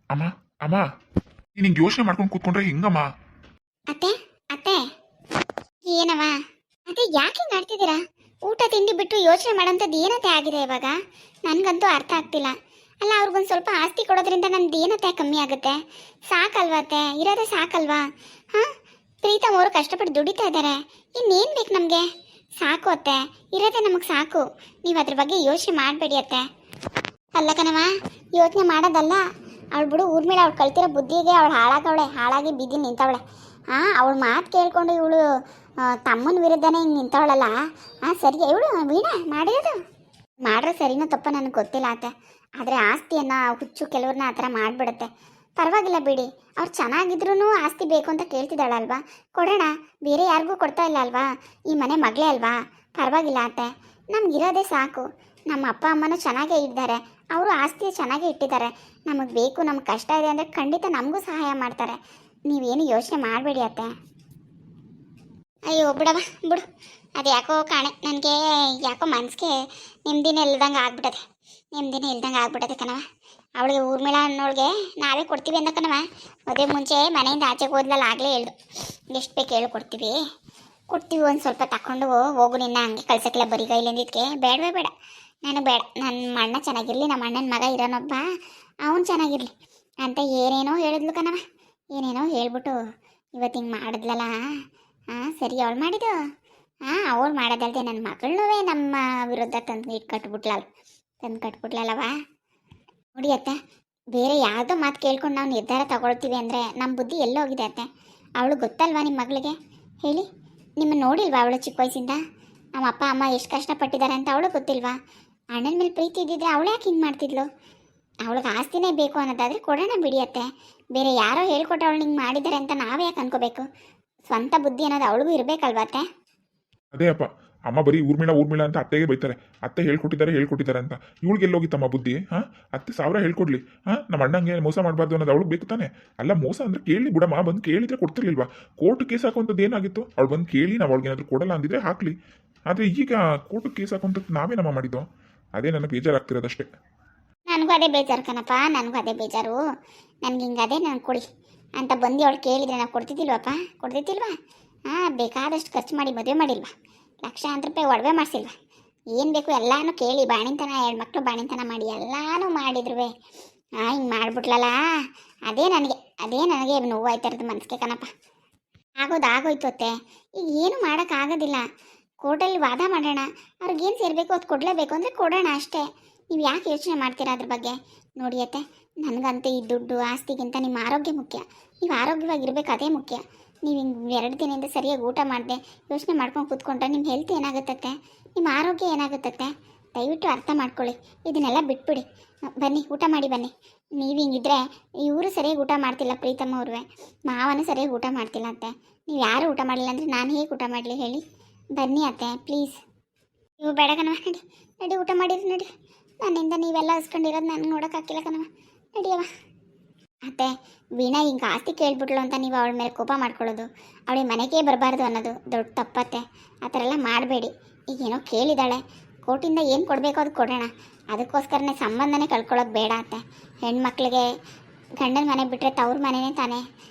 ಅಮ್ಮ ಅಮ್ಮ ನೀನು ಹಿಂಗೆ ಯೋಚನೆ ಮಾಡ್ಕೊಂಡು ಕೂತ್ಕೊಂಡ್ರೆ ಹೆಂಗಮ್ಮ? ಅತ್ತೆ ಅತ್ತೆ ಏನವ ಅತ್ತೆ ಯಾಕೆ ಹಿಂಗ್ ಆಡ್ತಿದ್ದೀರಾ? ಊಟ ತಿಂಡಿ ಬಿಟ್ಟು ಯೋಚನೆ ಮಾಡೋಂಥದ್ದು ಏನತ್ತೆ ಆಗಿದೆ ಇವಾಗ? ನನಗಂತೂ ಅರ್ಥ ಆಗ್ತಿಲ್ಲ. ಅಲ್ಲ ಅವ್ರಿಗೊಂದು ಸ್ವಲ್ಪ ಆಸ್ತಿ ಕೊಡೋದ್ರಿಂದ ನಮ್ದು ಏನತ್ತೆ ಕಮ್ಮಿ ಆಗುತ್ತೆ? ಸಾಕಲ್ವಾ ಅತ್ತೆ? ಇರೋದೇ ಸಾಕಲ್ವಾ? ಹಾಂ, ಪ್ರೀತಮ್ ಅವರು ಕಷ್ಟಪಟ್ಟು ದುಡಿತಾ ಇದ್ದಾರೆ. ಇನ್ನೇನು ಬೇಕು ನಮಗೆ? ಸಾಕು ಅತ್ತೆ, ಇರೋದೇ ನಮಗೆ ಸಾಕು. ನೀವು ಅದ್ರ ಬಗ್ಗೆ ಯೋಚನೆ ಮಾಡಬೇಡಿ ಅತ್ತೆ. ಅಲ್ಲ ಕಣವ, ಯೋಚನೆ ಮಾಡೋದಲ್ಲ. ಅವಳು ಬಿಡು ಊರ್ಮಿಳ, ಅವಳು ಕಲ್ತಿರೋ ಬುದ್ಧಿಗೆ ಅವಳು ಹಾಳಾಗಿ ಬಿದ್ದು ನಿಂತವಳೆ. ಅವಳ ಮಾತು ಕೇಳ್ಕೊಂಡು ಇವಳು ತಮ್ಮನ ವಿರುದ್ಧನೇ ಹಿಂಗೆ ನಿಂತವಳಲ್ಲ. ಸರಿ ಇವಳು ವೀಣಾ ಮಾಡಿರೋದು ಮಾಡ್ರೆ ಸರಿನೋ ತಪ್ಪ ನನಗೆ ಗೊತ್ತಿಲ್ಲ ಆತೆ. ಆದರೆ ಆಸ್ತಿಯನ್ನು ಹುಚ್ಚು ಕೆಲವ್ರನ್ನ ಆ ಥರ ಮಾಡಿಬಿಡುತ್ತೆ. ಪರವಾಗಿಲ್ಲ ಬಿಡಿ, ಅವ್ರು ಚೆನ್ನಾಗಿದ್ರೂ ಆಸ್ತಿ ಬೇಕು ಅಂತ ಕೇಳ್ತಿದ್ದಾಳಲ್ವಾ, ಕೊಡೋಣ. ಬೇರೆ ಯಾರಿಗೂ ಕೊಡ್ತಾ ಇಲ್ಲ ಅಲ್ವಾ, ಈ ಮನೆ ಮಗಳೇ ಅಲ್ವಾ. ಪರವಾಗಿಲ್ಲ ಆತೆ, ನಮಗಿರೋದೇ ಸಾಕು. ನಮ್ಮ ಅಪ್ಪ ಅಮ್ಮನೂ ಚೆನ್ನಾಗೇ ಇದ್ದಾರೆ, ಅವರು ಆಸ್ತಿ ಚೆನ್ನಾಗೇ ಇಟ್ಟಿದ್ದಾರೆ. ನಮಗೆ ಬೇಕು, ನಮ್ಗೆ ಕಷ್ಟ ಇದೆ ಅಂದರೆ ಖಂಡಿತ ನಮಗೂ ಸಹಾಯ ಮಾಡ್ತಾರೆ. ನೀವೇನು ಯೋಚನೆ ಮಾಡಬೇಡಿ ಅತ್ತೆ. ಅಯ್ಯೋ ಬಿಡವ ಬಿಡು, ಅದು ಯಾಕೋ ಕಾಣೆ ನನಗೆ, ಯಾಕೋ ಮನಸ್ಸಿಗೆ ನೆಮ್ಮದಿನೇ ಇಲ್ದಂಗೆ ಆಗ್ಬಿಟ್ಟದೆ ಕಣವ. ಅವಳಿಗೆ ಊರ್ಮಿಳಾ ಅನ್ನೋಳಿಗೆ ನಾವೇ ಕೊಡ್ತೀವಿ ಅಂದ ಕಣವ. ಮದುವೆ ಮುಂಚೆ ಮನೆಯಿಂದ ಆಚೆಗೆ ಹೋದ್ಲಲ್ಲ, ಆಗಲೇ ಹೇಳ್ದು ಎಷ್ಟು ಬೇಕು ಹೇಳು ಕೊಡ್ತೀವಿ. ಒಂದು ಸ್ವಲ್ಪ ತಗೊಂಡು ಹೋಗು, ನಿನ್ನ ಹಂಗೆ ಕಳ್ಸಕ್ಕಿಲ್ಲ ಬರೀ ಕೈಲಿಂದಿದ್ದಕ್ಕೆ. ಬೇಡವೇ ಬೇಡ, ನನಗೆ ಬೇಡ. ನನ್ನ ಅಣ್ಣ ಚೆನ್ನಾಗಿರಲಿ, ನಮ್ಮ ಅಣ್ಣನ ಮಗ ಇರೋನೊಬ್ಬ, ಅವನು ಚೆನ್ನಾಗಿರಲಿ ಅಂತ ಏನೇನೋ ಹೇಳಿದ್ಲು ಕಣವ. ಏನೇನೋ ಹೇಳ್ಬಿಟ್ಟು ಇವತ್ತು ಹಿಂಗೆ ಮಾಡಿದ್ಲಲ್ಲ. ಸರಿ ಅವಳು ಮಾಡಿದ್ದು. ಅವಳು ಮಾಡೋದಲ್ದೆ ನನ್ನ ಮಗಳನ್ನೂ ನಮ್ಮ ವಿರುದ್ಧ ತಂದು ಕಟ್ಬಿಟ್ಲಲ್ಲವ. ನೋಡಿ ಅತ್ತೆ, ಬೇರೆ ಯಾವುದೋ ಮಾತು ಕೇಳ್ಕೊಂಡು ನಾವು ನಿರ್ಧಾರ ತಗೊಳ್ತೀವಿ ಅಂದರೆ ನಮ್ಮ ಬುದ್ಧಿ ಎಲ್ಲೋಗಿದೆ ಅತ್ತೆ. ಅವಳು ಗೊತ್ತಲ್ವಾ ನಿಮ್ಮ ಮಗಳಿಗೆ? ಹೇಳಿ, ನಿಮ್ಮ ನೋಡಿಲ್ವಾ ಅವಳು ಚಿಕ್ಕ ವಯಸ್ಸಿಂದ ನಮ್ಮ ಅಪ್ಪ ಅಮ್ಮ ಎಷ್ಟು ಕಷ್ಟಪಟ್ಟಿದ್ದಾರೆ ಅಂತ ಅವಳು ಗೊತ್ತಿಲ್ವಾ? ಅಣ್ಣನ ಮೇಲೆ ಪ್ರೀತಿ ಇದ್ದಿದ್ರೆ ಅವಳು ಯಾಕೆ ಹಿಂಗೆ ಮಾಡ್ತಿದ್ಲು? ಅವಳಿಗೆ ಆಸ್ತಿನೇ ಬೇಕು ಅನ್ನೋದಾದರೆ ಕೊಡೋಣ ಬಿಡಿಯತ್ತೆ. ಬೇರೆ ಯಾರೋ ಹೇಳ್ಕೊಟ್ಟು ಅವಳು ಹಿಂಗೆ ಮಾಡಿದ್ದಾರೆ ಅಂತ ನಾವೇ ಯಾಕೆ ಅನ್ಕೋಬೇಕು? ಸ್ವಂತ ಬುದ್ಧಿ ಅನ್ನೋದು ಅವಳಿಗೂ ಇರಬೇಕಲ್ವತ್ತೆ? ಅದೇ ಅಪ್ಪ, ಅಮ್ಮ ಬರೀ ಊರ್ಮಿಳ ಅಂತ ಅತ್ತೆಗೆ ಬೈತಾರೆ. ಅತ್ತೆ ಹೇಳ್ಕೊಟ್ಟಿದ್ದಾರೆ ಅಂತ. ಇವಳಿಗೆ ಎಲ್ಲೋಗಿತ್ತಮ್ಮ ಬುದ್ಧಿ? ಅತ್ತೆ 1000 ಹೇಳ್ಕೊಡ್ಲಿ. ನಮ್ಮ ಅಣ್ಣಂಗೆ ಮೋಸ ಮಾಡಬಾರ್ದು ಅನ್ನೋದು ಅವಳಿಗೆ ಬೇಕು ತಾನೆ. ಅಲ್ಲ, ಮೋಸ ಅಂದ್ರೆ ಕೇಳಿ ಬಿಡಮ್ಮ, ಬಂದು ಕೇಳಿದ್ರೆ ಕೊಡ್ತಿರ್ಲಿಲ್ವಾ? ಕೋರ್ಟ್ ಕೇಸ್ ಹಾಕುವಂಥದ್ದು ಏನಾಗಿತ್ತು? ಅವಳು ಬಂದು ಕೇಳಿ ನಾವು ಅವ್ಳಿಗೆ ಏನಾದರೂ ಕೊಡಲ್ಲ ಅಂದಿದ್ರೆ ಹಾಕ್ಲಿ. ಆದರೆ ಈಗ ಕೋರ್ಟ್ ಕೇಸ್ ಹಾಕುವಂಥದ್ದು ನಾವೇನಮ್ಮ ಮಾಡಿದ್ದೋ? ಅದೇ ನನಗೆ ಬೇಜಾರಾಗ್ತಿರೋದಷ್ಟೇ. ನನಗೂ ಅದೇ ಬೇಜಾರು ಕಣಪ್ಪ, ನನಗೂ ಅದೇ ಬೇಜಾರು. ನನಗೆ ಹಿಂಗೆ ಅದೇ ನಾನು ಕೊಡಿ ಅಂತ ಬಂದು ಅವಳು ಕೇಳಿದರೆ ನಾವು ಕೊಡ್ತಿದ್ದಿಲ್ವಾ? ಬೇಕಾದಷ್ಟು ಖರ್ಚು ಮಾಡಿ ಮದುವೆ ಮಾಡಿಲ್ವಾ? ಲಕ್ಷಾಂತರ ರೂಪಾಯಿ ಒಡವೆ ಮಾಡಿಸಿಲ್ವಾ? ಏನು ಬೇಕು ಎಲ್ಲನೂ ಕೇಳಿ ಬಾಣಿತನ, 2 ಮಕ್ಕಳು ಬಾಣಿತನ ಮಾಡಿ ಎಲ್ಲನೂ ಮಾಡಿದ್ರು ಹಿಂಗೆ ಮಾಡಿಬಿಟ್ಲಲ್ಲ. ಅದೇ ನನಗೆ ನೋವಾಯ್ತಾ ಇರೋದು ಮನಸ್ಸಿಗೆ ಕಣಪ್ಪ. ಆಗೋಯ್ತು ಅತ್ತೆ. ಈಗ ಏನು ಮಾಡೋಕ್ಕಾಗೋದಿಲ್ಲ. ಕೋರ್ಟಲ್ಲಿ ವಾದ ಮಾಡೋಣ, ಅವ್ರಿಗೇನು ಸೇರಬೇಕು ಅದು ಕೊಡಲೇಬೇಕು ಅಂದರೆ ಕೊಡೋಣ ಅಷ್ಟೇ. ನೀವು ಯಾಕೆ ಯೋಚನೆ ಮಾಡ್ತೀರಾ ಅದ್ರ ಬಗ್ಗೆ? ನೋಡಿ ಅತ್ತೆ, ನನಗಂತೂ ಈ ದುಡ್ಡು ಆಸ್ತಿಗಿಂತ ನಿಮ್ಮ ಆರೋಗ್ಯ ಮುಖ್ಯ. ನೀವು ಆರೋಗ್ಯವಾಗಿರ್ಬೇಕು, ಅದೇ ಮುಖ್ಯ. ನೀವು ಹಿಂಗೆ 2 ದಿನದಿಂದ ಸರಿಯಾಗಿ ಊಟ ಮಾಡಿದೆ ಯೋಚನೆ ಮಾಡ್ಕೊಂಡು ಕೂತ್ಕೊಂಡ್ರೆ ನಿಮ್ಮ ಹೆಲ್ತ್ ಏನಾಗುತ್ತತ್ತೆ? ನಿಮ್ಮ ಆರೋಗ್ಯ ಏನಾಗುತ್ತತ್ತೆ? ದಯವಿಟ್ಟು ಅರ್ಥ ಮಾಡ್ಕೊಳ್ಳಿ. ಇದನ್ನೆಲ್ಲ ಬಿಟ್ಬಿಡಿ, ಬನ್ನಿ ಊಟ ಮಾಡಿ ಬನ್ನಿ. ನೀವು ಹಿಂಗಿದ್ರೆ ಇವರು ಸರಿಯಾಗಿ ಊಟ ಮಾಡ್ತಿಲ್ಲ, ಪ್ರೀತಮ್ಮ ಅವ್ರವೇ ಮಾವನೂ ಸರಿಯಾಗಿ ಊಟ ಮಾಡ್ತಿಲ್ಲ ಅತ್ತೆ. ನೀವು ಯಾರು ಊಟ ಮಾಡಲಿಲ್ಲ ಅಂದರೆ ನಾನು ಹೇಗೆ ಊಟ ಮಾಡಲಿ ಹೇಳಿ? ಬನ್ನಿ ಅತ್ತೆ ಪ್ಲೀಸ್. ನೀವು ಬೇಡ ಕಣವ, ನಡಿ ಊಟ ಮಾಡಿರಿ ನಡಿ. ನನ್ನಿಂದ ನೀವೆಲ್ಲ ಹಸ್ಕೊಂಡಿರೋದು ನನಗೆ ನೋಡೋಕ್ಕಾಗಿಲ್ಲ ಕಣವ, ನಡಿಯವ. ಅತ್ತೆ, ವೀಣಾ ಹಿಂಗೆ ಆಸ್ತಿ ಕೇಳ್ಬಿಟ್ಲು ಅಂತ ನೀವು ಅವಳ ಮೇಲೆ ಕೋಪ ಮಾಡ್ಕೊಳ್ಳೋದು, ಅವಳಿಗೆ ಮನೆಗೆ ಬರಬಾರ್ದು ಅನ್ನೋದು ದೊಡ್ಡ ತಪ್ಪತ್ತೆ. ಆ ಥರ ಎಲ್ಲ ಮಾಡಬೇಡಿ. ಈಗೇನೋ ಕೇಳಿದಾಳೆ, ಕೋರ್ಟಿಂದ ಏನು ಕೊಡಬೇಕೋ ಅದು ಕೊಡೋಣ. ಅದಕ್ಕೋಸ್ಕರನೇ ಸಂಬಂಧನೇ ಕಳ್ಕೊಳ್ಳೋದು ಬೇಡ ಅತ್ತೆ. ಹೆಣ್ಮಕ್ಳಿಗೆ ಗಂಡನ ಮನೆ ಬಿಟ್ಟರೆ ತವ್ರ ಮನೆಯೇ ತಾನೇ.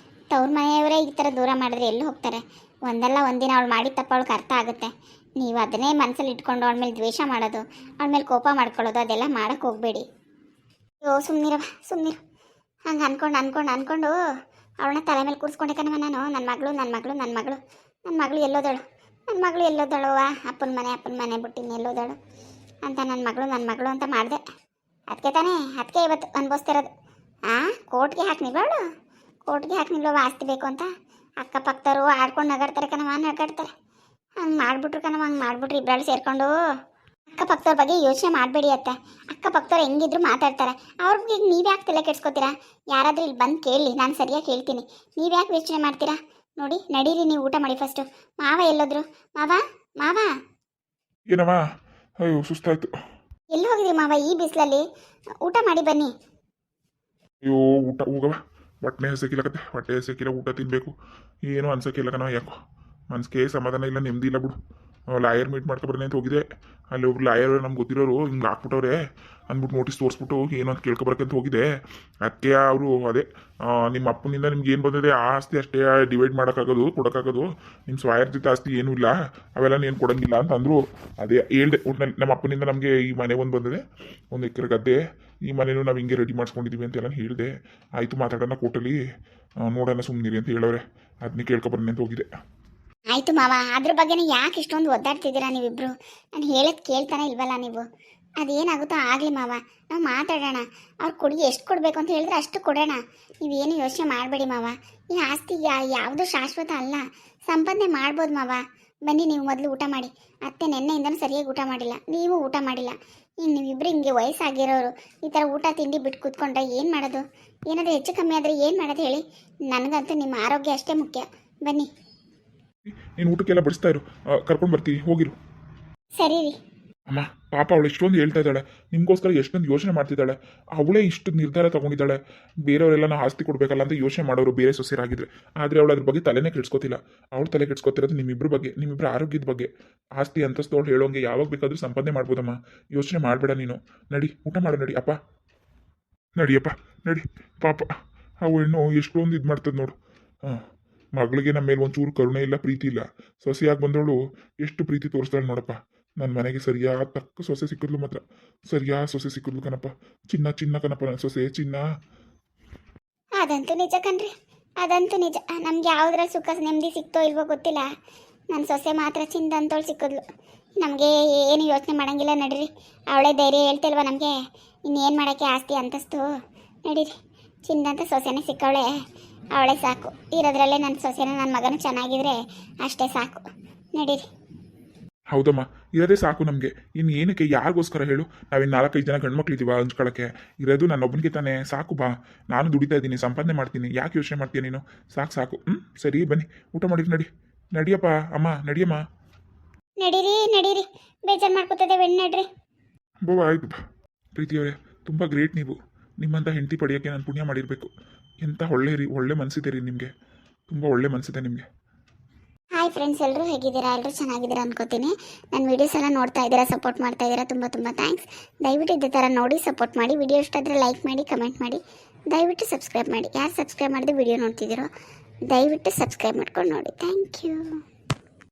ತವ್ರ ಮನೆಯವರೇ ಈ ಥರ ದೂರ ಮಾಡಿದ್ರೆ ಎಲ್ಲಿ ಹೋಗ್ತಾರೆ? ಒಂದಲ್ಲ ಒಂದಿನ ಅವಳು ಮಾಡಿದ ತಪ್ಪ ಅವಳಿಗೆ ಅರ್ಥ ಆಗುತ್ತೆ. ನೀವು ಅದನ್ನೇ ಮನಸ್ಸಲ್ಲಿ ಇಟ್ಕೊಂಡು ಅವಳ ಮೇಲೆ ದ್ವೇಷ ಮಾಡೋದು, ಅವಳ ಮೇಲೆ ಕೋಪ ಮಾಡ್ಕೊಳ್ಳೋದು ಅದೆಲ್ಲ ಮಾಡೋಕ್ಕೆ ಹೋಗಬೇಡಿ. ಸುಮ್ಮನಿರು. ಹಂಗೆ ಅನ್ಕೊಂಡು ಅವಳನ್ನ ತಲೆ ಮೇಲೆ ಕೂರಿಸ್ಕೊಂಡೆ ಕಣವ ನಾನು. ನನ್ನ ಮಗಳು ಎಲ್ಲೋದಳು ಅಪ್ಪನ ಮನೆ ಬಿಟ್ಟು ಎಲ್ಲೋದಳು ಅಂತ ನನ್ನ ಮಗಳು ಅಂತ ಮಾಡಿದೆ. ಅದಕ್ಕೆ ಇವತ್ತು ಅನ್ಭವಿಸ್ತಿರೋದು. ಕೋರ್ಟ್ಗೆ ಹಾಕ್ನಿಲ್ವಳು, ಆಸ್ತಿ ಬೇಕು ಅಂತ. ಅಕ್ಕಪಕ್ಕದವರು ಆಡ್ಕೊಂಡು ನಗಾಡ್ತಾರೆ ಕಣವ, ಹಂಗೆ ಮಾಡಿಬಿಟ್ರು ಇಬ್ಬರು ಸೇರಿಕೊಂಡು. ಅಕ್ಕಪಕ್ಕದವ್ರ ಬಗ್ಗೆ ಯೋಚನೆ ಮಾಡಬೇಡಿ ಅತ್ತೆ. ಅಕ್ಕಪಕ್ಕದವ್ರು ಹೆಂಗಿದ್ರು ಮಾತಾಡ್ತಾರೆ, ಅವ್ರ ಬಗ್ಗೆ ನೀವು ಯಾಕೆ ತಲೆ ಕೆಡ್ಸ್ಕೊತೀರಾ? ಯಾರಾದರೂ ಇಲ್ಲಿ ಬಂದು ಕೇಳಿ, ನಾನು ಸರಿಯಾಗಿ ಹೇಳ್ತೀನಿ. ನೀವು ಯಾಕೆ ಯೋಚನೆ ಮಾಡ್ತೀರಾ? ನೋಡಿ, ನಡೀರಿ, ನೀವು ಊಟ ಮಾಡಿ ಫಸ್ಟು. ಮಾವ ಎಲ್ಲೋದ್ರು? ಮಾವ ಏನವ? ಅಯ್ಯೋ ಸುಸ್ತಾಯ್ತು. ಎಲ್ಲಿ ಹೋಗಿದ್ರಿ ಮಾವ ಈ ಬಿಸಿಲಲ್ಲಿ? ಊಟ ಮಾಡಿ ಬನ್ನಿ. ಅಯ್ಯೋ ಊಟ ಹೋಗವ, ಹೊಟ್ಟೆ ಹಸಕ್ಕಿಲ್ಲ, ಊಟ ತಿನ್ನಬೇಕು. ಏನೂ ಅನ್ಸಕ್ಕಿಲ್ಲ ಕಣವ. ಯಾಕೋ ಮನ್ಸಿಗೆ ಸಮಾಧಾನ ಇಲ್ಲ, ನೆಮ್ಮದಿ ಇಲ್ಲ ಬಿಡು. ಲಾಯರ್ ಮೀಟ್ ಮಾಡ್ಕೊಬರ್ನಿ ಅಂತ ಹೋಗಿದೆ. ಅಲ್ಲಿ ಒಬ್ರು ಲಾಯರ್ ನಮ್ಗೆ ಗೊತ್ತಿರೋರು ಹಿಂಗೆ ಹಾಕ್ಬಿಟ್ಟವ್ರೆ ಅಂದ್ಬಿಟ್ಟು ನೋಟಿಸ್ ತೋರಿಸ್ಬಿಟ್ಟು ಏನು ಅಂತ ಕೇಳ್ಕೊಬರಕ್ಕಂತ ಹೋಗಿದೆ. ಅದಕ್ಕೆ ಅವರು ಅದೇ ನಿಮ್ಮ ಅಪ್ಪನಿಂದ ನಿಮ್ಗೆ ಏನು ಬಂದಿದೆ ಆ ಆಸ್ತಿ ಅಷ್ಟೇ ಡಿವೈಡ್ ಮಾಡೋಕ್ಕಾಗೋದು ಕೊಡೋಕ್ಕಾಗೋದು, ನಿಮ್ಮ ಸ್ವಾಯರ್ಜಿತ ಆಸ್ತಿ ಏನೂ ಇಲ್ಲ, ಅವೆಲ್ಲ ಏನು ಕೊಡೋಂಗಿಲ್ಲ ಅಂತ ಅಂದರು. ಅದೇ ಹೇಳ್ದೆ ಒಟ್ಟಿನಲ್ಲಿ ನಮ್ಮ ಅಪ್ಪನಿಂದ ನಮಗೆ ಈ ಮನೆ ಒಂದು ಬಂದಿದೆ, 1 ಎಕರೆ ಗದ್ದೆ, ಈ ಮನೇನು ನಾವು ಹಿಂಗೆ ರೆಡಿ ಮಾಡ್ಸ್ಕೊಂಡಿದ್ದೀವಿ ಅಂತೆಲ್ಲ ಹೇಳಿದೆ. ಆಯಿತು ಮಾತಾಡೋಣ ಕೋರ್ಟಲ್ಲಿ, ನೋಡೋಣ ಸುಮ್ಮನಿರಿ ಅಂತ ಹೇಳವ್ರೆ. ಅದನ್ನೇ ಕೇಳ್ಕೊಬರ್ನಿ ಅಂತ ಹೋಗಿದೆ. ಆಯಿತು ಮಾವ, ಅದ್ರ ಬಗ್ಗೆನೇ ಯಾಕೆ ಇಷ್ಟೊಂದು ಒದ್ದಾಡ್ತಿದ್ದೀರಾ ನೀವಿಬ್ರು? ನಾನು ಹೇಳೋದು ಕೇಳ್ತಾನೆ ಇಲ್ವಲ್ಲ ನೀವು? ಅದೇನಾಗುತ್ತೋ ಆಗಲಿ ಮಾವ, ನಾವು ಮಾತಾಡೋಣ. ಅವ್ರು ಕೊಡಿ, ಎಷ್ಟು ಕೊಡಬೇಕು ಅಂತ ಹೇಳಿದ್ರೆ ಅಷ್ಟು ಕೊಡೋಣ. ನೀವೇನು ಯೋಚನೆ ಮಾಡಬೇಡಿ ಮಾವ. ಈ ಆಸ್ತಿ ಯಾವುದು ಶಾಶ್ವತ ಅಲ್ಲ, ಸಂಪಾದನೆ ಮಾಡ್ಬೋದು ಮಾವ. ಬನ್ನಿ ನೀವು ಮೊದಲು ಊಟ ಮಾಡಿ. ಅತ್ತೆ ನೆನ್ನೆಯಿಂದನೂ ಸರಿಯಾಗಿ ಊಟ ಮಾಡಿಲ್ಲ, ನೀವು ಊಟ ಮಾಡಿಲ್ಲ. ಈಗ ನೀವಿಬ್ಬರು ಹಿಂಗೆ ವಯಸ್ಸಾಗಿರೋರು ಈ ಥರ ಊಟ ತಿಂಡಿ ಬಿಟ್ಟು ಕೂತ್ಕೊಂಡ್ರೆ ಏನು ಮಾಡೋದು? ಏನಾದರೂ ಹೆಚ್ಚು ಕಮ್ಮಿ ಆದರೆ ಏನು ಮಾಡೋದು ಹೇಳಿ? ನನಗಂತೂ ನಿಮ್ಮ ಆರೋಗ್ಯ ಅಷ್ಟೇ ಮುಖ್ಯ. ಬನ್ನಿ. ನೀನು ಊಟಕ್ಕೆಲ್ಲ ಬಡಿಸ್ತಾ ಇರು, ಕರ್ಕೊಂಡು ಬರ್ತೀವಿ, ಹೋಗಿರು. ಸರಿ ರೀ. ಅಮ್ಮ ಪಾಪ ಅವಳು ಎಷ್ಟೊಂದು ಹೇಳ್ತಾ ಇದ್ದಾಳೆ, ನಿಮಗೋಸ್ಕರ ಎಷ್ಟೊಂದು ಯೋಚನೆ ಮಾಡ್ತಿದ್ದಾಳೆ. ಅವಳೇ ಇಷ್ಟು ನಿರ್ಧಾರ ತಗೊಂಡಿದ್ದಾಳೆ. ಬೇರೆಯವರೆಲ್ಲ ನಾವು ಆಸ್ತಿ ಕೊಡಬೇಕಲ್ಲ ಅಂತ ಯೋಚನೆ ಮಾಡೋರು ಬೇರೆ ಸೊಸೆರಾಗಿದ್ರೆ, ಆದರೆ ಅವಳು ಅದ್ರ ಬಗ್ಗೆ ತಲೆನೇ ಕೆಡ್ಸ್ಕೊತಿಲ್ಲ. ಅವಳು ತಲೆ ಕೆಡ್ಸ್ಕೊತಿರೋದು ನಿಮ್ಮಿಬ್ಬರ ಬಗ್ಗೆ, ನಿಮ್ಮಿಬ್ಬರ ಆರೋಗ್ಯದ ಬಗ್ಗೆ. ಆಸ್ತಿ ಅಂತಸ್ತು ಅವಳು ಹೇಳೋಂಗೆ ಯಾವಾಗ ಬೇಕಾದರೂ ಸಂಪಾದನೆ ಮಾಡ್ಬೋದಮ್ಮ, ಯೋಚನೆ ಮಾಡಬೇಡ ನೀನು. ನಡಿ ಊಟ ಮಾಡು, ನಡಿ ಅಪ್ಪ, ನಡಿಯಪ್ಪ ನಡಿ. ಪಾಪ ಅವು ಹೆಣ್ಣು ಎಷ್ಟೊಂದು ಇದು ಮಾಡ್ತದೆ ನೋಡು. ಹಾಂ, ಮಗಳಿಗೆ ನಮ್ಮ ಮೇಲೆ ಒಂಚೂರು ಕರುಣೆ ಇಲ್ಲ, ಪ್ರೀತಿ ಇಲ್ಲ. ಸೊಸೆಯಾಗಿ ಬಂದವಳು ಎಷ್ಟು ಪ್ರೀತಿ ತೋರಿಸ್ತಾಳೆ ನೋಡಪ್ಪ. ನನ್ನ ಮನೆಗೆ ಸರಿಯಾದ ತಕ್ಕ ಸೊಸೆ ಸಿಕ್ಕಿದ್ಲು, ಮಾತ್ರ ಸರಿಯಾದ ಸೊಸೆ ಸಿಕ್ಕಿದ್ಲು ಕಣಪ್ಪ. ಚಿನ್ನ ಚಿನ್ನ ಕಣಪ್ಪ, ನನ್ನ ಸೊಸೆ ಚಿನ್ನ. ಅದಂತೂ ನಿಜ ಕಣ್ರಿ, ಅದಂತೂ ನಿಜ. ನಮ್ಗೆ ಯಾವುದ್ರಲ್ಲಿ ಸುಖ ನೆಮ್ಮದಿ ಸಿಕ್ತೋ ಇಲ್ವೋ ಗೊತ್ತಿಲ್ಲ, ನನ್ನ ಸೊಸೆ ಮಾತ್ರ ಚಿಂದ ಅಂತವಳು ಸಿಕ್ಕಿದ್ಲು. ನಮಗೆ ಏನು ಯೋಚನೆ ಮಾಡೋಂಗಿಲ್ಲ, ನಡೀರಿ. ಅವಳೇ ಧೈರ್ಯ ಹೇಳ್ತಿಲ್ವ ನಮಗೆ, ಇನ್ನೇನು ಮಾಡೋಕ್ಕೆ ಆಸ್ತಿ ಅಂತಸ್ತು. ನಡೀರಿ, ಚಿಂದ ಅಂತ ಸೊಸೆನೇ ಸಿಕ್ಕವಳೆ, ಅವಳೇ ಸಾಕು. ಇರೋದ್ರಲ್ಲೇ ನನ್ನ ಸೊಸೆನ ನನ್ನ ಮಗನೂ ಚೆನ್ನಾಗಿದ್ರೆ ಅಷ್ಟೇ ಸಾಕು. ನಡೀರಿ. ಹೌದಮ್ಮ, ಇರೋದೇ ಸಾಕು ನಮಗೆ. ಇನ್ನು ಏನಕ್ಕೆ, ಯಾರಿಗೋಸ್ಕರ ಹೇಳು? ನಾವಿನ್ನು 4-5 ಜನ ಗಂಡ್ಮಕ್ಳಿದ್ದೀವ ಹಂಚ್ಕೊಳ್ಳೋಕ್ಕೆ? ಇರೋದು ನನ್ನ ಒಬ್ಬನಿಗೆ ತಾನೇ, ಸಾಕು ಬಾ. ನಾನು ದುಡಿತಾ ಇದ್ದೀನಿ, ಸಂಪಾದನೆ ಮಾಡ್ತೀನಿ, ಯಾಕೆ ಯೋಚನೆ ಮಾಡ್ತೀಯ ನೀನು? ಸಾಕು ಸಾಕು. ಸರಿ ಬನ್ನಿ, ಊಟ ಮಾಡಿರಿ, ನಡಿ. ನಡಿಯಪ್ಪ ಅಮ್ಮ, ನಡಿಯಮ್ಮ. ನಡೀರಿ ನಡೀರಿ, ಬೇಜಾರು ಮಾಡ್ಕೋತದೆ ಬೆಣ್ಣೆ ನಡ್ರಿ. ಬೋ ಆಯ್ತು ಬಾ. ಪ್ರೀತಿಯವರೇ, ತುಂಬ ಗ್ರೇಟ್ ನೀವು. ನಿಮ್ಮಂಥ ಹೆಂಡತಿ ಪಡೆಯೋಕ್ಕೆ ನಾನು ಪುಣ್ಯ ಮಾಡಿರಬೇಕು. ಎಂಥ ಒಳ್ಳೆ ಮನಸ್ಸಿದೆ ರೀ ನಿಮಗೆ, ತುಂಬ ಒಳ್ಳೆ ಮನಸ್ಸಿದೆ ನಿಮಗೆ. ಹಾಯ್ ಫ್ರೆಂಡ್ಸ್, ಎಲ್ಲರೂ ಹೇಗಿದ್ದೀರಾ? ಎಲ್ಲರೂ ಚೆನ್ನಾಗಿದ್ದೀರಾ ಅನ್ಕೋತೀನಿ. ನನ್ನ ವೀಡಿಯೋಸ್ ಎಲ್ಲ ನೋಡ್ತಾ ಇದ್ದೀರಾ, ಸಪೋರ್ಟ್ ಮಾಡ್ತಾ ಇದ್ದೀರಾ, ತುಂಬ ತುಂಬ ಥ್ಯಾಂಕ್ಸ್. ದಯವಿಟ್ಟು ಇದೇ ಥರ ನೋಡಿ ಸಪೋರ್ಟ್ ಮಾಡಿ. ವಿಡಿಯೋ ಇಷ್ಟ ಆದರೆ ಲೈಕ್ ಮಾಡಿ, ಕಮೆಂಟ್ ಮಾಡಿ, ದಯವಿಟ್ಟು ಸಬ್ಸ್ಕ್ರೈಬ್ ಮಾಡಿ. ಯಾರು ಸಬ್ಸ್ಕ್ರೈಬ್ ಮಾಡಿದೆ ವಿಡಿಯೋ ನೋಡ್ತಿದ್ದೀರೋ ದಯವಿಟ್ಟು ಸಬ್ಸ್ಕ್ರೈಬ್ ಮಾಡ್ಕೊಂಡು ನೋಡಿ. Thank you.